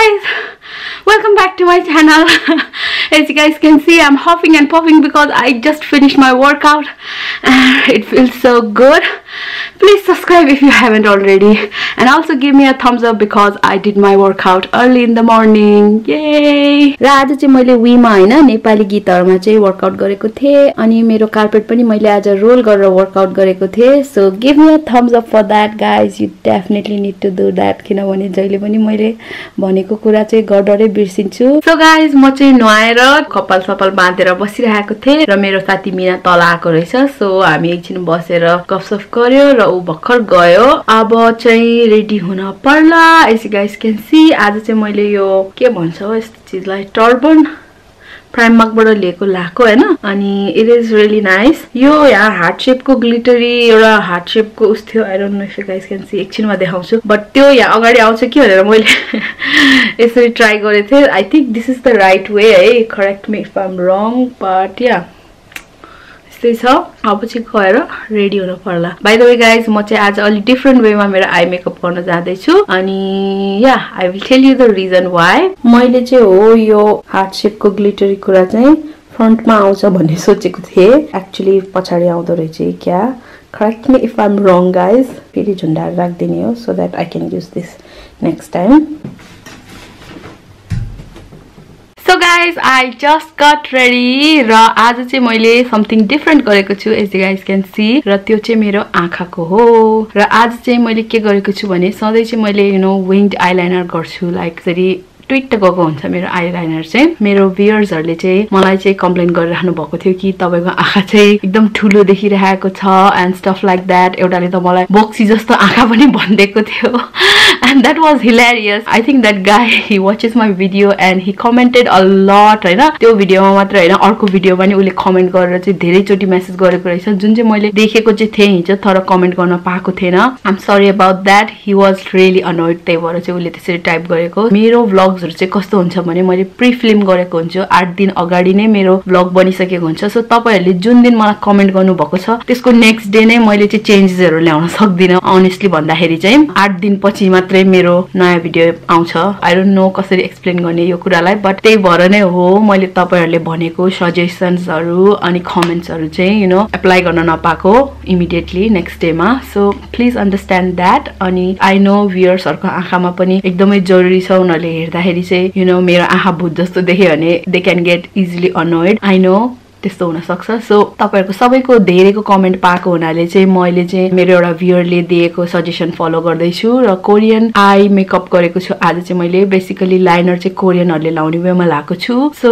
guys, welcome back to my channel. As you guys can see, I'm huffing and puffing because I just finished my workout and it feels so good. Please subscribe if you haven't already, and also give me a thumbs up because I did my workout early in the morning. Yay! र आज चाहिँ मैले वीमा हैन नेपाली गीतहरुमा चाहिँ workout गरेको थिए अनि मेरो कार्पेट पनि मैले आज रोल गरेर वर्कआउट गरेको थिए. So give me a thumbs up for that guys. You definitely need to do that किनभने जहिले पनि मैले भनेको कुरा चाहिँ गडरै बिर्सिन्छु. सो गाइज म चाहिँ नुहाएर कपाल सपाल बाँधेर बसिरहेको थिए र मेरो साथी मीना तल आएको रहेछ. सो हामी एकछिन बसेर गफसफ गर्यो र ऊ भर्खर गयो. अब चाहिँ रेडी हुन पर्ला. As you guys can see आज चाहिँ मैले यो के भन्छ हो यस्तो चीजलाई टर्बन प्राइममार्कबाट लिएको लाको हैन. अनि इट इज रियली नाइस. यो यहाँ हार्ट शेपको ग्लिटरी एउटा हार्ट शेपको उस थियो. I don't know if you guys can see. एकछिनमा देखाउँछु बट त्यो यहाँ अगाडि आउँछ कि भनेर मैले यसरी ट्राई गरेको थिएँ. I think this is the right way है. Correct me if I am wrong but yeah त्यस्तै छ. अब चाहिँ गएर रेडी हुन पर्ला. बाइ द वे गाइज म चाहिँ आज अलि डिफरेन्ट वेमा मेरो आई मेकअप गर्न जाँदैछु अनि yeah I will tell you the reason why. मैले चाहिँ हो यो हार्ट शेपको ग्लिटरी कुरा चाहिँ फ्रन्टमा आउँछ भन्ने सोचेको थिएँ. एक्चुअली पछाडि आउँदो रहेछ क्या. Correct me if I am wrong guys. फेरि झुन्डाएर राखिदिने हो so that I can use this next time. So guys, I just got ready र आज चाहिँ मैले something different गरेको छु. as you guys can see र त्यो चाहिँ मेरो आँखाको हो. र आज चाहिँ मैले के गरेको छु भने सधैँ चाहिँ मैले winged eyeliner गर्छु. लाइक यसरी ट्विट गएको हुन्छ मेरो आईलाइनर चाहिँ. मेरो भ्युअर्सहरुले चाहिँ मलाई चाहिँ कम्प्लेन गरिरहनु भएको थियो कि तपाईको आँखा चाहिँ एकदम ठुलो देखिरहेको छ एन्ड स्टफ लाइक दैट. एउटाले त मलाई बोक्सी जस्तो आँखा पनि भन्देको थियो and that was hilarious. I think that guy he watches my video and he commented a lot हैन. त्यो भिडियोमा मात्र हैन अर्को भिडियोमा पनि उले कमेन्ट गरेर चाहिँ धेरै चोटी मेसेज गरेको रहेछ जुन चाहिँ मैले देखेको चाहिँ थिएँ हिजो तर कमेन्ट गर्न पाएको थिएन. I am sorry about that. He was really annoyed. त्यही भएर चाहिँ उले त्यसरी टाइप गरेको. मेरो व्लग्सहरु चाहिँ कस्तो हुन्छ भने मैले प्री फिल्म गरेको हुन्छु. 8 दिन अगाडि नै मेरो व्लग बनिसकेको हुन्छ. सो तपाईहरुले जुन दिन मलाई कमेन्ट गर्नु भएको छ त्यसको नेक्स्ट डे नै मैले चाहिँ चेन्जेसहरु ल्याउन सक्दिन. अनेस्टली भन्दाखेरि चाहिँ 8 दिन पछि मात्रै मेरो नयाँ भिडियो आउँछ. आई डोन्ट नो कसरी एक्सप्लेन गर्ने यो कुरालाई बट त्यही भएर नै हो मैले तपाईहरुले भनेको सजेसन्सहरु अनि कमेन्ट्सहरु चाहिँ एप्लाई गर्न नपाएको इमिडिएटली नेक्स्ट डेमा. So please understand that. अनि आई नो भ्युअर्सहरुको आँखामा पनि एकदमै जरुरी छ. उनीहरुले हेर्दाखेरि चाहिँ मेरो आँखा भूत जस्तो देख्यो भने they can get easily annoyed. I know त्यस्तो हुन सक्छ. सो तपाईहरुको सबैको धेरैको कमेन्ट पाएको हुनाले चाहिँ मैले चाहिँ मेरो एउटा भ्युअरले दिएको सजेसन फलो गर्दै छु र कोरियन आई मेकअप गरेको छु. आज चाहिँ मैले बेसिकली लाइनर चाहिँ कोरियनहरुले लाउने वेमा लाएको छु. So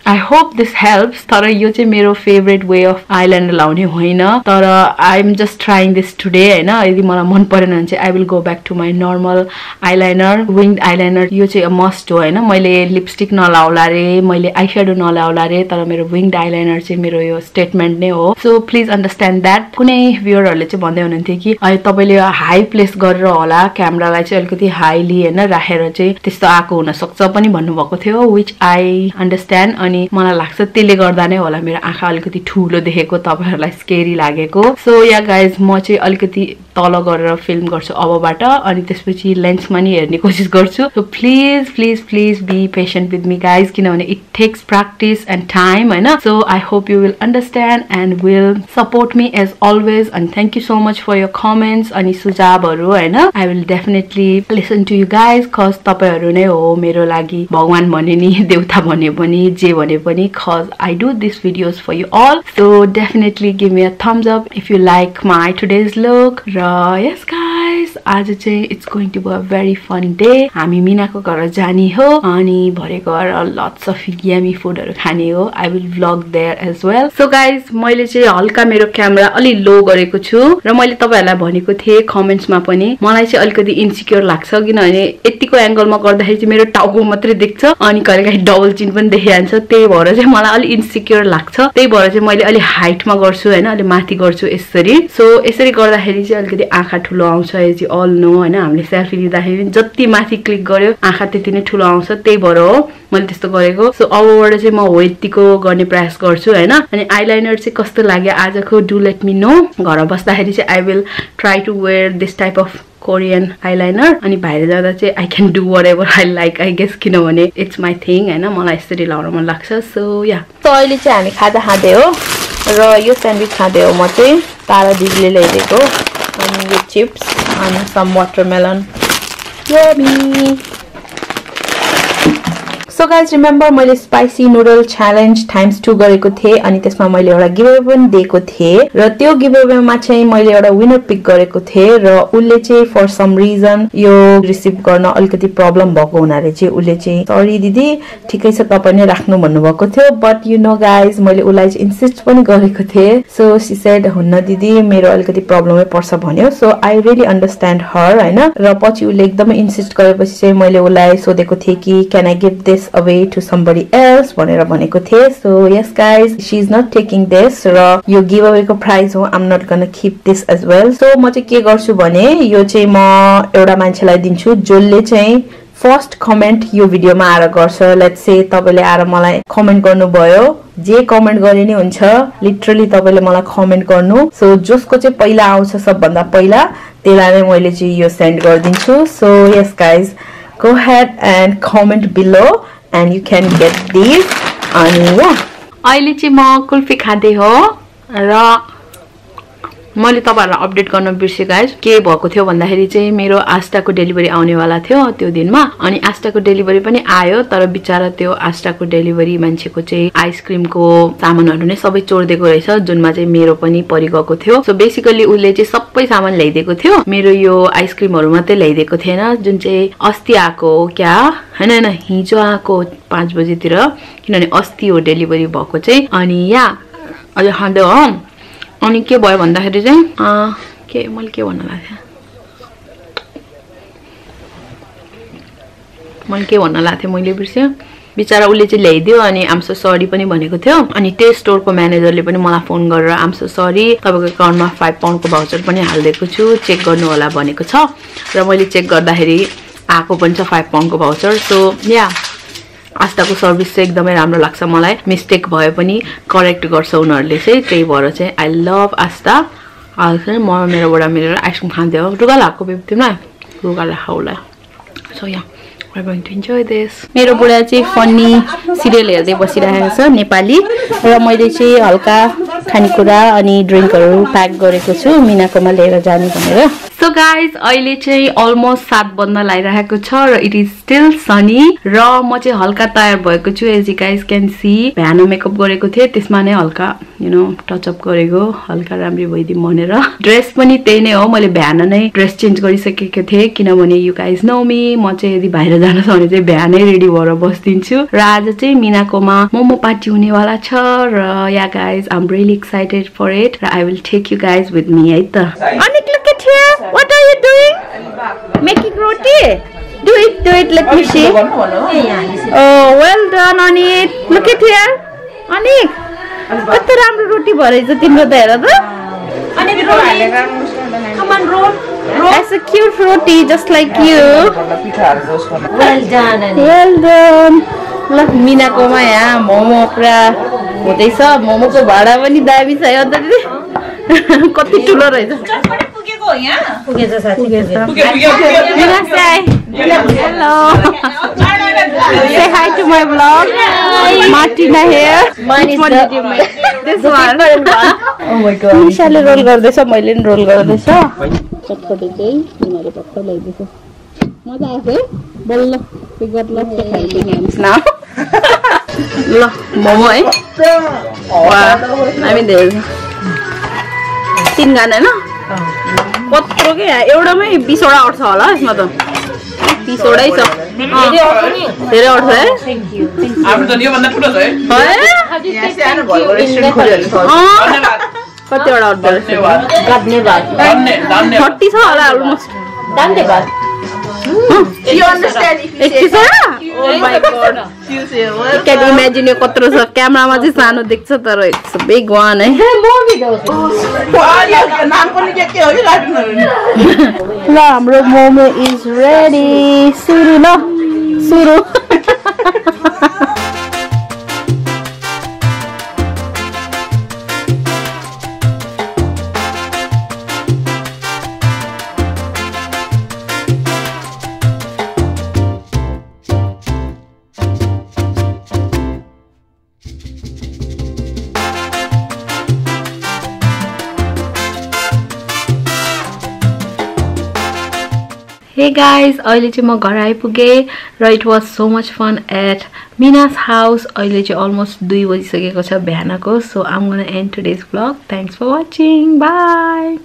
I hope this helps. तर यो चाहिँ मेरो फेभरेट वे अफ आईलाइनर लाउने होइन तर I am just trying this today हैन. यदि मलाई मन परेन भने चाहिँ I will go back to my normal eyeliner. Winged eyeliner यो चाहिँ मस्ट हो हैन. मैले लिपस्टिक नलाउला रे मैले आईस्याडो नलाउला रे तर मेरो विङ्ड आईलाइनर चाहिँ मेरो यो स्टेटमेन्ट नै हो. So please understand that. कुनै भ्युअरहरुले चाहिँ भन्दै हुनुहुन्थ्यो कि तपाईले हाई प्लेस गरेर होला क्यामेरालाई चाहिँ अलिकति हाईली हैन राखेर चाहिँ त्यस्तो आको हुन सक्छ पनि भन्नुभएको थियो व्हिच आई अन्डरस्ट्यान्ड. अनि मलाई लाग्छ त्यसले गर्दा नै होला मेरो आँखा अलिकति ठुलो देखेको तपाईहरुलाई स्केरी लागेको. सो या गाइज म चाहिँ अलिकति तल गरेर फिल्म गर्छु अबबाट अनि त्यसपछि लेन्समा नि हेर्ने कोसिस गर्छु. So please please please be patient with me guys किनभने it takes practice and time हैन. So I hope you will understand and will support me as always and thank you so much for your comments अनि सुझावहरु हैन. I will definitely listen to you guys cause तपाईहरु नै हो मेरो लागि भगवान भने नि देवता भने पनि जे भने पनि cause I do these videos for you all. So definitely give me a thumbs up if you like my today's look. र yes guys आज चाहिँ it's going to be a very fun day. हामी मीनाको घर जाने हो अनि भरे गएर lots of yummy foodहरु खाने हो. I will vlog there as well. So guys मैले चाहिँ हल्का मेरो क्यामेरा अलि लो गरेको छु र मैले तपाईहरुलाई भनेको थिए कमेन्ट्समा पनि मलाई चाहिँ अलिकति इन्सिक्योर लाग्छ किनभने यतिको एंगलमा गर्दाखेरि चाहिँ मेरो टाउको मात्रै देख्छ अनि कहिलेकाहीँ डबल चिन पनि देखिहाल्छ. त्यही भएर चाहिँ मलाई अलि इन्सिक्योर लाग्छ. त्यही भएर चाहिँ मैले अलि हाइटमा गर्छु हैन अलि माथि गर्छु यसरी. सो यसरी गर्दाखेरि चाहिँ अलिकति आँखा ठुलो आउँछ. एज यु अल नो हैन हामीले सेल्फी लिँदाखेरि जति माथि क्लिक गर्यो आँखा त्यति नै ठुलो आउँछ. त्यही भएर हो मैले त्यस्तो गरेको. सो अबबाट चाहिँ म हो यतिको गर्ने प्रयास गर्छु हैन. अनि आईलाइनर चाहिँ कस्तो लाग्यो आजको डु लेट मी नो. घर बस्दाखेरि चाहिँ I will try to wear this type of Korean eyeliner अनि बाहिर जाँदा चाहिँ I can do whatever I like I guess किनभने इट्स माई थिङ हैन मलाई यसरी लाउन मन लाग्छ सो या सो अहिले चाहिँ हामी खाजा खाँदै हो र यो स्यान्डविच खाँदै हो म चाहिँ तारा दिदीले ल्याइदिएको अनि यो चिप्स अनि some watermelon yummy so guys remember मैले स्पाइसी नुडल च्यालेन्ज ×2 गरेको थिएँ अनि त्यसमा मैले एउटा गिभअवे पनि दिएको थिएँ र त्यो गिभअवेमा चाहिँ मैले एउटा विनर पिक गरेको थिएँ र उसले चाहिँ फर सम रिजन यो रिसिभ गर्न अलिकति प्रब्लम भएको हुनाले चाहिँ उसले चाहिँ सरी दिदी ठिकै छ तपाईले राख्नु भन्नुभएको थियो बट यु नो गाइज मैले उसलाई चाहिँ इन्सिस्ट पनि गरेको थिएँ सो सी सेड हुन्न दिदी मेरो अलिकति प्रब्लमै पर्छ भन्यो सो आई रियली अन्डरस्ट्यान्ड हर हैन र पछि उसले एकदमै इन्सिस्ट गरेपछि चाहिँ मैले उसलाई सोधेको थिएँ कि can I give this away to somebody else भनेर भनेको थिए so yes guys she is not taking this र यो giveaway को prize हो I'm not gonna keep this as well so म चाहिँ के गर्छु भने यो चाहिँ म एउटा मान्छेलाई दिन्छु जसले चाहिँ फर्स्ट कमेन्ट यो भिडियोमा आएर गर्छ लेट्स से तपाईले आएर मलाई कमेन्ट गर्नुभयो जे कमेन्ट गरे नि हुन्छ लिटरली तपाईले मलाई कमेन्ट गर्नु सो जसको चाहिँ पहिला आउँछ सबभन्दा पहिला त्यसलाई नै मैले चाहिँ यो सेन्ड गरिदिन्छु so yes guys go ahead and comment below and you can get these अनि अहिले चाहिँ म कुल्फी खाँदै हो र मैले तपाईहरुलाई अपडेट गर्न बिर्से गाइस के भएको थियो भन्दाखेरि चाहिँ मेरो आस्टाको डेलिभरी आउनेवाला थियो त्यो दिनमा अनि आस्टाको डेलिभरी पनि आयो तर बिचारा त्यो आस्टाको डेलिभरी मान्छेको चाहिँ आइसक्रिमको सामानहरु नै सबै चोर्दिएको रहेछ जुनमा चाहिँ मेरो पनि परिगएको थियो सो बेसिकली उले चाहिँ सबै सामान ल्याइदिएको थियो मेरो यो आइसक्रिमहरु मात्रै ल्याइदिएको थिएन जुन चाहिँ अस्ति आको क्या हैन हिजो आको 5 बजेतिर किनभने अस्ति हो डेलिभरी भएको चाहिँ अनि या अहिले खाँदै हो अनि के भयो भन्दाखेरि चाहिँ के मैले के भन्न लाग्थे मैले बिर्से बिचारा उले चाहिँ ल्याइदियो अनि आम सो सरी पनि भनेको थियो अनि त्यो स्टोरको म्यानेजरले पनि मलाई फोन गरेर आम सो सरी तपाईको अकाउन्टमा 5 पाउन्डको भाउचर पनि हाल्दिएको छु चेक गर्नु होला भनेको छ र मैले चेक गर्दाखेरि आको पनि छ 5 पाउन्डको भाउचर सो या आस्टाको सर्भिस चाहिँ एकदमै राम्रो लाग्छ मलाई मिस्टेक भए पनि करेक्ट गर्छ उनीहरुले चाहिँ त्यही भएर चाहिँ आई लभ आस्टा अहिले म मेरो बडा मिलेर आइसक्रिम खाँदै हो रुगा लाको बेबतिमा रुगा लाउला so yeah we're going to enjoy this मेरो बुढा चाहिँ फनी सिरियल हेर्दै बसिरहेको छ नेपाली र मैले चाहिँ हल्का खानेकुरा अनि ड्रिंकहरु प्याक गरेको छु मिनाकोमा लिएर जाने भनेर सो गाइज अहिले चाहिँ अलमोस्ट 7 बज्न लागिरहेको छ र इट इज स्टिल सनी र म चाहिँ हल्का तयार भएको छु as you guys can see भ्यानो मेकअप गरेको थिए त्यसमा नै हल्का यु नो टच अप गरेको हल्का राम्री भइदिम भनेर ड्रेस पनि त्यही नै हो मैले भ्यान नै ड्रेस चेन्ज गरिसकेको थिए किनभने यु गाइज नो मी म चाहिँ यदि बाहिर जान छ भने चाहिँ भ्यानै रेडी भएर बस्दिन्छु र आज चाहिँ मिनाकोमा मोमो पार्टी हुनेवाला छ र yeah guys I am really excited for it र I will take you guys with me है त अनि look at here what are you doing making roti do it let me see oh well done Anik look at here Anik कस्तो राम्रो रोटी भरेछ तिम्रो त हेर त Anik come on roll that's a cute roti just like you well done ल मिनाकोमा यहाँ मोमो पुरा हुँदैछ मोमोको भाडा पनि दामी छ यो त दिदी कति ठुलो रहेछ पुगेको यहाँ पुगेछ साथी hello say hi to my vlog Martina here which one did you make this one oh my god निशाले रोल गर्दैछ मैले नि रोल गर्दैछ चटपटे चाहिँ तिमीले पक्का ल्याइदिन्छ मजा आयो है बल्ल we got lots of helping hands now ल मोमो है वाह हामी धेरै 3 गाना हैन कत्रो के एउटामै 20 वटा अट्छ होला यसमा त 30 वटै छ धेरै अट्छ है हामी त यो भन्दा ठुलो छ है यहाँ सानो भएको रेस्टुरेन्ट खोलेको छ कति वटा अट्छ धन्यवाद 30 छ होला अलमोस्ट धन्यवाद you understand if you say oh my god you can imagine यो कत्रो छ क्यामेरामा चाहिँ सानो देख्छ तर इट्स अ बिग वन है ल हाम्रो मोमो इज रेडी सुरु Hey guys, अहिले चाहिँ म घर आइपुगे र it was so much fun at Mina's house. अहिले चाहिँ almost 2 बजिसकेको छ बिहानको. So I'm gonna end today's vlog. Thanks for watching. Bye.